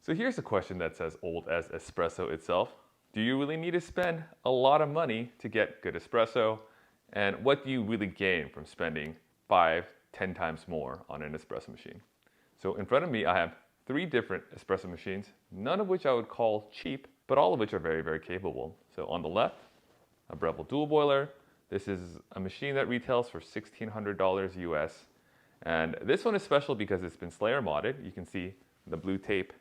So here's a question that's as old as espresso itself. Do you really need to spend a lot of money to get good espresso? And what do you really gain from spending 5, 10 times more on an espresso machine? So in front of me, I have 3 different espresso machines, none of which I would call cheap, but all of which are very, very capable. So on the left, a Breville Dual Boiler. This is a machine that retails for $1,600 US. And this one is special because it's been Flair modded. You can see the blue tape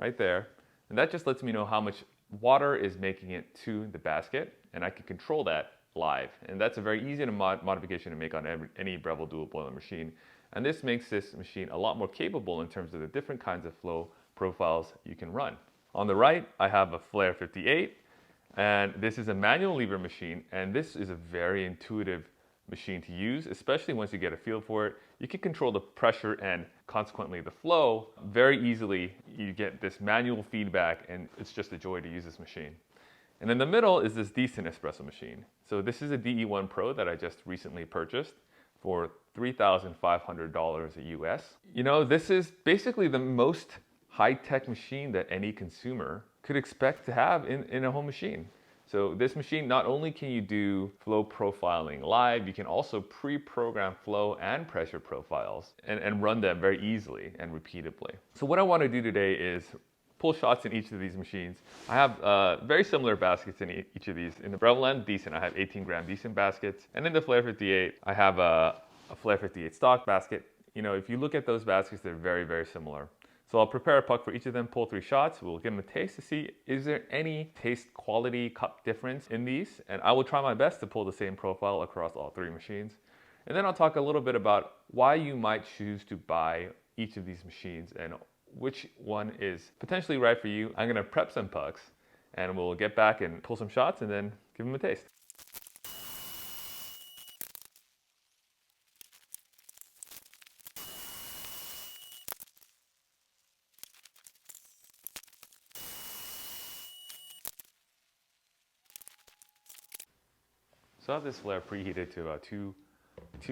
right there. And that just lets me know how much water is making it to the basket, and I can control that live. And that's a very easy modification to make on any Breville Dual Boiler machine. And this makes this machine a lot more capable in terms of the different kinds of flow profiles you can run. On the right, I have a Flair 58, and this is a manual lever machine, and this is a very intuitive machine to use, especially once you get a feel for it. You can control the pressure and consequently the flow very easily. You get this manual feedback, and it's just a joy to use this machine. And in the middle is this Decent Espresso Machine. So this is a DE1 Pro that I just recently purchased for $3,500 US. You know, this is basically the most high-tech machine that any consumer could expect to have in a home machine. So this machine, not only can you do flow profiling live, you can also pre-program flow and pressure profiles and run them very easily and repeatably. So what I want to do today is pull shots in each of these machines. I have very similar baskets in each of these. In the Breville and Decent, I have 18-gram Decent baskets. And in the Flair 58, I have a Flair 58 stock basket. You know, if you look at those baskets, they're very, very similar. So I'll prepare a puck for each of them, pull 3 shots. We'll give them a taste to see, is there any taste quality cup difference in these? And I will try my best to pull the same profile across all 3 machines. And then I'll talk a little bit about why you might choose to buy each of these machines and which one is potentially right for you. I'm gonna prep some pucks and we'll get back and pull some shots and then give them a taste. So I have this Flair preheated to about two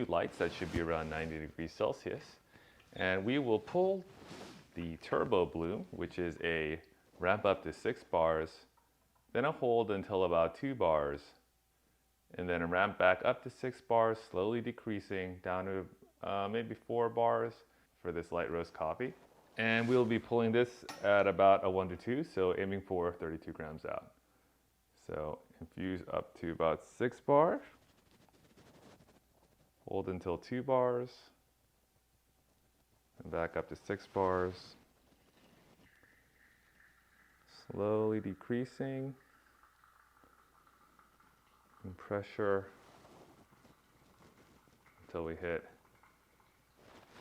lights that should be around 90 degrees Celsius. And we will pull the turbo blue, which is a ramp up to 6 bars, then a hold until about 2 bars, and then a ramp back up to 6 bars, slowly decreasing down to maybe 4 bars for this light roast coffee. And we'll be pulling this at about a 1 to 2, so aiming for 32 grams out. So infuse up to about 6 bars, hold until 2 bars, and back up to 6 bars. Slowly decreasing in pressure until we hit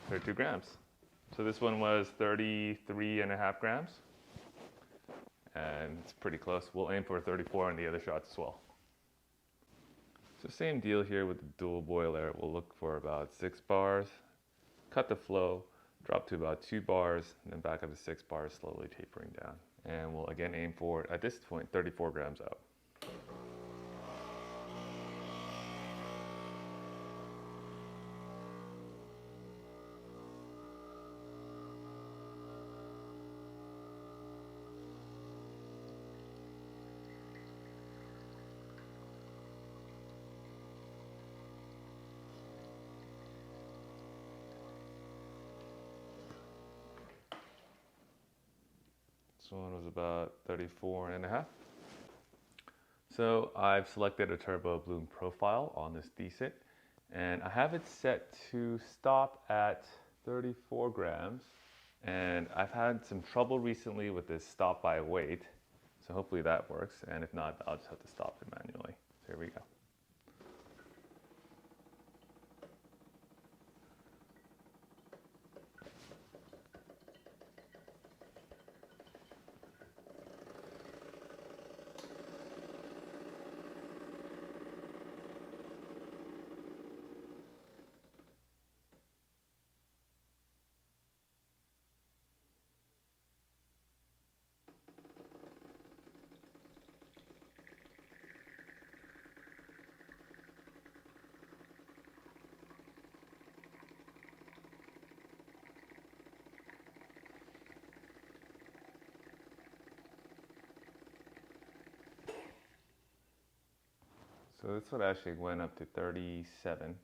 32 grams. So this one was 33.5 grams. And it's pretty close. We'll aim for 34 on the other shots as well. So same deal here with the dual boiler. We'll look for about 6 bars, cut the flow, drop to about 2 bars, and then back up to 6 bars, slowly tapering down. And we'll again aim for, at this point, 34 grams out. This one was about 34.5. So I've selected a turbo bloom profile on this Decent, and I have it set to stop at 34 grams. And I've had some trouble recently with this stop by weight, so hopefully that works. And if not, I'll just have to stop it manually. So here we go. So this one actually went up to 37.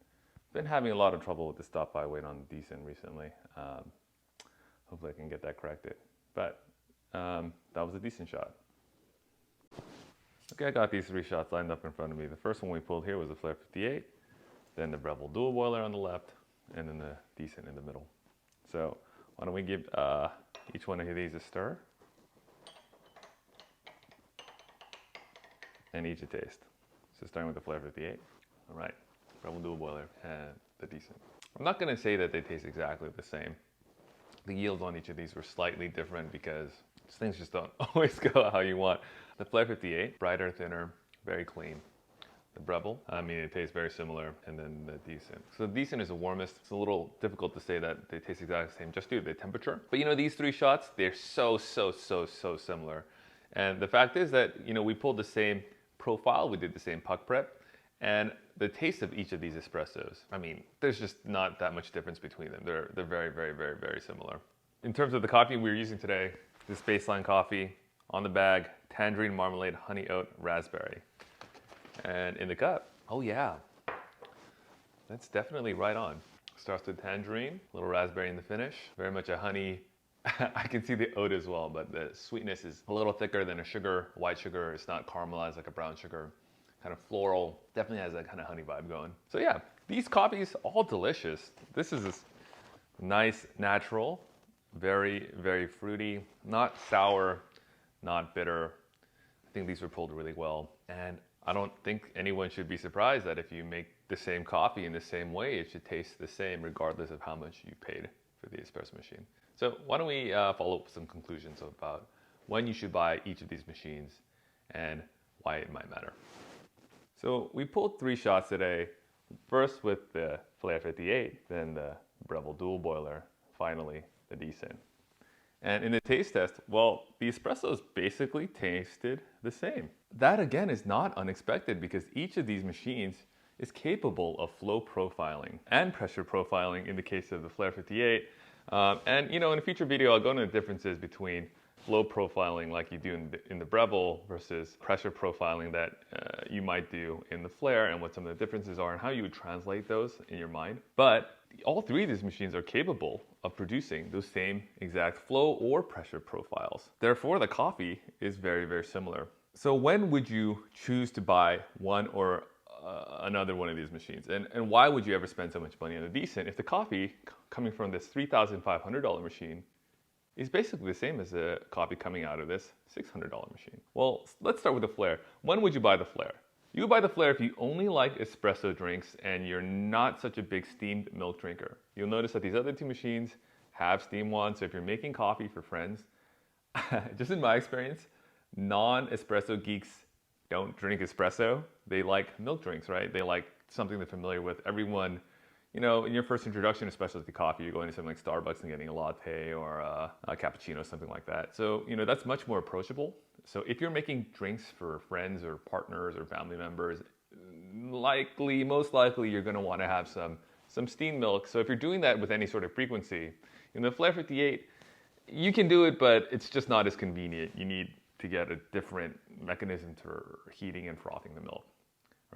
Been having a lot of trouble with the stop-by weight on Decent recently. Hopefully I can get that corrected. But that was a decent shot. Okay, I got these 3 shots lined up in front of me. The first one we pulled here was the Flair 58, then the Breville Dual Boiler on the left, and then the Decent in the middle. So why don't we give each one of these a stir and each a taste. So starting with the Flair 58. All right, Breville Dual Boiler and the Decent. I'm not going to say that they taste exactly the same. The yields on each of these were slightly different because things just don't always go how you want. The Flair 58, brighter, thinner, very clean. The Breville, I mean, it tastes very similar, and then the Decent. So the Decent is the warmest. It's a little difficult to say that they taste exactly the same just due to the temperature. But you know, these 3 shots, they're so similar. And the fact is that, you know, we pulled the same profile, we did the same puck prep, and the taste of each of these espressos, I mean, there's just not that much difference between them. They're very similar. In terms of the coffee we're using today, this baseline coffee on the bag, tangerine marmalade, honey oat, raspberry. And in the cup, oh yeah, that's definitely right on. Starts with tangerine, a little raspberry in the finish, very much a honey. I can see the oat as well, but the sweetness is a little thicker than a sugar, white sugar. It's not caramelized like a brown sugar. Kind of floral, definitely has that kind of honey vibe going. So yeah, these coffees, all delicious. This is this nice, natural, very fruity, not sour, not bitter. I think these were pulled really well. And I don't think anyone should be surprised that if you make the same coffee in the same way, it should taste the same regardless of how much you paid for the espresso machine. So why don't we follow up with some conclusions about when you should buy each of these machines and why it might matter. So we pulled 3 shots today, first with the Flair 58, then the Breville Dual Boiler, finally the Decent. And in the taste test, well, the espressos basically tasted the same. That again is not unexpected because each of these machines is capable of flow profiling and pressure profiling in the case of the Flair 58. And you know, in a future video, I'll go into the differences between flow profiling like you do in the Breville versus pressure profiling that you might do in the Flair, and what some of the differences are and how you would translate those in your mind. But all 3 of these machines are capable of producing those same exact flow or pressure profiles. Therefore, the coffee is very similar. So when would you choose to buy one or another one of these machines? And why would you ever spend so much money on a Decent if the coffee coming from this $3,500 machine is basically the same as the coffee coming out of this $600 machine? Well, let's start with the Flair. When would you buy the Flair? You would buy the Flair if you only like espresso drinks and you're not such a big steamed milk drinker. You'll notice that these other 2 machines have steam wands, so if you're making coffee for friends, just in my experience, non-espresso geeks don't drink espresso. They like milk drinks, right? They like something they're familiar with. Everyone, you know, in your first introduction to specialty coffee, you're going to something like Starbucks and getting a latte or a cappuccino, something like that. So, you know, that's much more approachable. So if you're making drinks for friends or partners or family members, most likely you're going to want to have some steamed milk. So if you're doing that with any sort of frequency, in the Flair 58, you can do it, but it's just not as convenient. You need to get a different mechanism for heating and frothing the milk.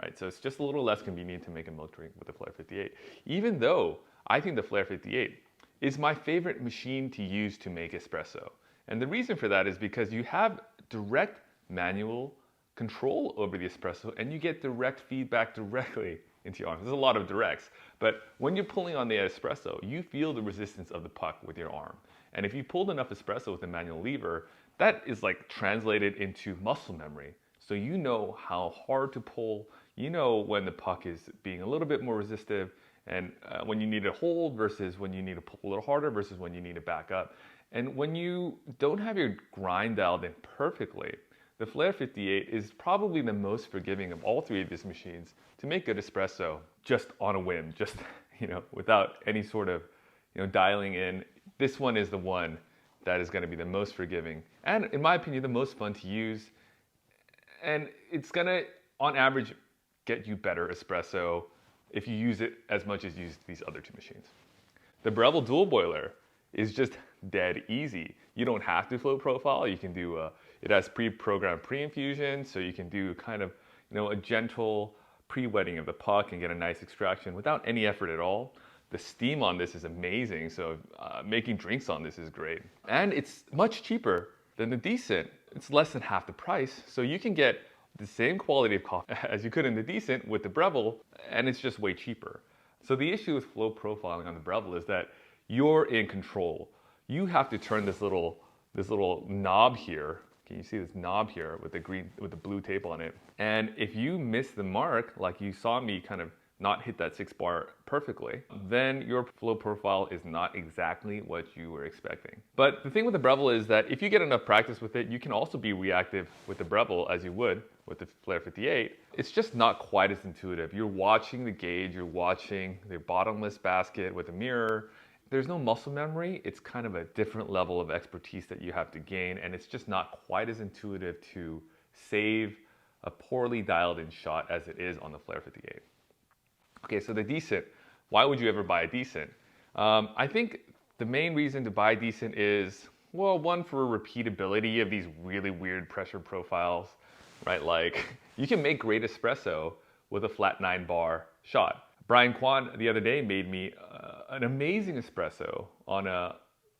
Right, so it's just a little less convenient to make a milk drink with the Flair 58, even though I think the Flair 58 is my favorite machine to use to make espresso. And the reason for that is because you have direct manual control over the espresso and you get direct feedback directly into your arms. There's a lot of directs, but when you're pulling on the espresso, you feel the resistance of the puck with your arm. And if you pulled enough espresso with a manual lever, that is like translated into muscle memory. So you know how hard to pull, you know when the puck is being a little bit more resistive, and when you need to hold versus when you need to pull a little harder versus when you need to back up. And when you don't have your grind dialed in perfectly, the Flair 58 is probably the most forgiving of all 3 of these machines to make good espresso just on a whim, just, you know, without any sort of, you know, dialing in. This one is the one that is going to be the most forgiving and, in my opinion, the most fun to use. And it's going to, on average, get you better espresso if you use it as much as you use these other 2 machines. The Breville Dual Boiler is just dead easy. You don't have to flow profile. You can do, it has pre-programmed pre-infusion, so you can do kind of, you know, a gentle pre-wetting of the puck and get a nice extraction without any effort at all. The steam on this is amazing, so making drinks on this is great. And it's much cheaper than the Decent. It's less than half the price, so you can get the same quality of coffee as you could in the Decent with the Breville, and it's just way cheaper. So the issue with flow profiling on the Breville is that you're in control. You have to turn this little knob here. Can you see this knob here with the blue tape on it? And if you miss the mark, like you saw me kind of not hit that 6 bar perfectly, then your flow profile is not exactly what you were expecting. But the thing with the Breville is that if you get enough practice with it, you can also be reactive with the Breville as you would with the Flair 58. It's just not quite as intuitive. You're watching the gauge, you're watching the bottomless basket with a mirror. There's no muscle memory. It's kind of a different level of expertise that you have to gain, and it's just not quite as intuitive to save a poorly dialed in shot as it is on the Flair 58. Okay, so the Decent, why would you ever buy a Decent? I think the main reason to buy a Decent is, well, one, for repeatability of these really weird pressure profiles, right? Like, you can make great espresso with a flat 9 bar shot. Brian Kwan the other day made me an amazing espresso on a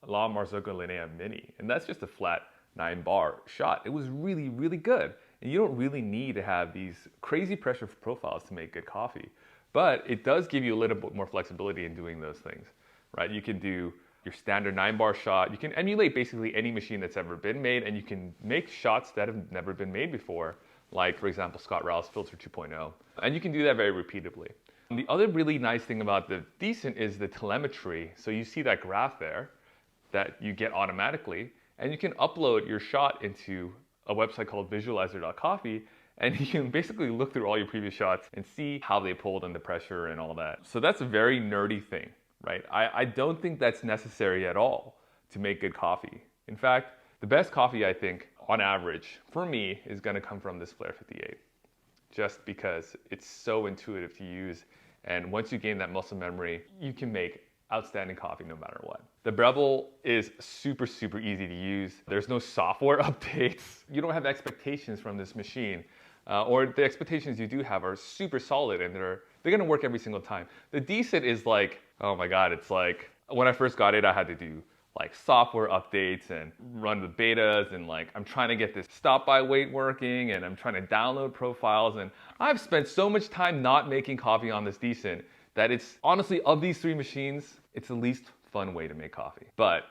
La Marzocco Linea Mini, and that's just a flat 9 bar shot. It was really, really good. And you don't really need to have these crazy pressure profiles to make good coffee. But it does give you a little bit more flexibility in doing those things, right? You can do your standard 9 bar shot. You can emulate basically any machine that's ever been made, and you can make shots that have never been made before, like, for example, Scott Rowell's Filter 2.0. And you can do that very repeatably. The other really nice thing about the Decent is the telemetry. So you see that graph there that you get automatically, and you can upload your shot into a website called visualizer.coffee, and you can basically look through all your previous shots and see how they pulled and the pressure and all that. So that's a very nerdy thing, right? I don't think that's necessary at all to make good coffee. In fact, the best coffee, I think, on average, for me, is gonna come from this Flair 58. Just because it's so intuitive to use, and once you gain that muscle memory, you can make outstanding coffee no matter what. The Breville is super, super easy to use. There's no software updates. You don't have expectations from this machine. Or the expectations you do have are super solid, and they're gonna work every single time. The Decent is like, oh my God, it's like, when I first got it, I had to do like software updates and run the betas, and like, I'm trying to get this stop by weight working, and I'm trying to download profiles, and I've spent so much time not making coffee on this Decent that it's honestly, of these 3 machines, it's the least fun way to make coffee. But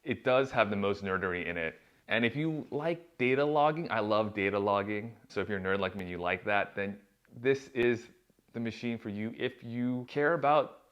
it does have the most nerdery in it. And if you like data logging, I love data logging. So if you're a nerd like me and you like that, then this is the machine for you if you care about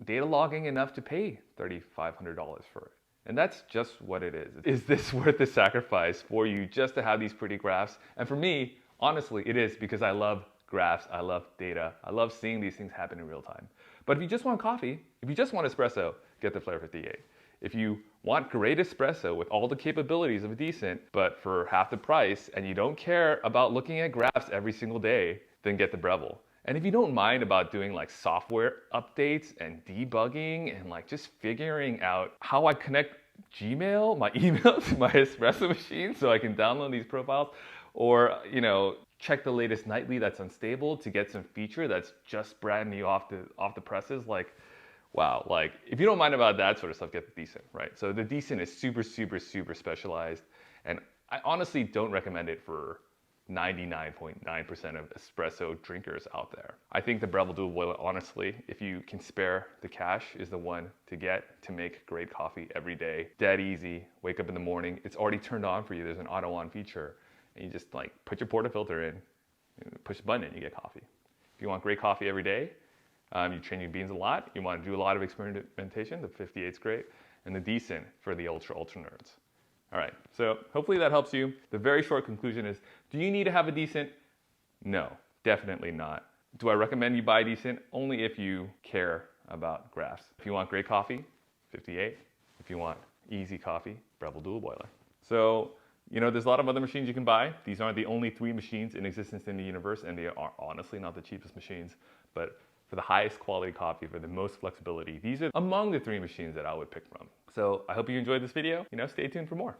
data logging enough to pay $3,500 for it. And that's just what it is. Is this worth the sacrifice for you just to have these pretty graphs? And for me, honestly, it is, because I love graphs, I love data, I love seeing these things happen in real time. But if you just want coffee, if you just want espresso, get the Flair 58. If you want great espresso with all the capabilities of a Decent, but for half the price, and you don't care about looking at graphs every single day, then get the Breville. And if you don't mind about doing like software updates and debugging and like just figuring out how I connect Gmail, my email, to my espresso machine so I can download these profiles, or, you know, check the latest nightly that's unstable to get some feature that's just brand new off the presses, like, wow, like, if you don't mind about that sort of stuff, get the Decent, right? So the Decent is super, super, super specialized, and I honestly don't recommend it for 99.9% of espresso drinkers out there. I think the Breville Dual Boiler, honestly, if you can spare the cash, is the one to get to make great coffee every day. Dead easy, wake up in the morning, it's already turned on for you, there's an auto on feature, and you just like put your portafilter in, push the button and you get coffee. If you want great coffee every day, you train your beans a lot, you want to do a lot of experimentation, the 58's great, and the Decent for the ultra nerds. All right, so hopefully that helps you. The very short conclusion is, do you need to have a Decent? No, definitely not. Do I recommend you buy a Decent? Only if you care about graphs. If you want great coffee, 58. If you want easy coffee, Breville Dual Boiler. So, you know, there's a lot of other machines you can buy. These aren't the only 3 machines in existence in the universe, and they are honestly not the cheapest machines, but for the highest quality coffee, for the most flexibility, these are among the 3 machines that I would pick from. So I hope you enjoyed this video. You know, stay tuned for more.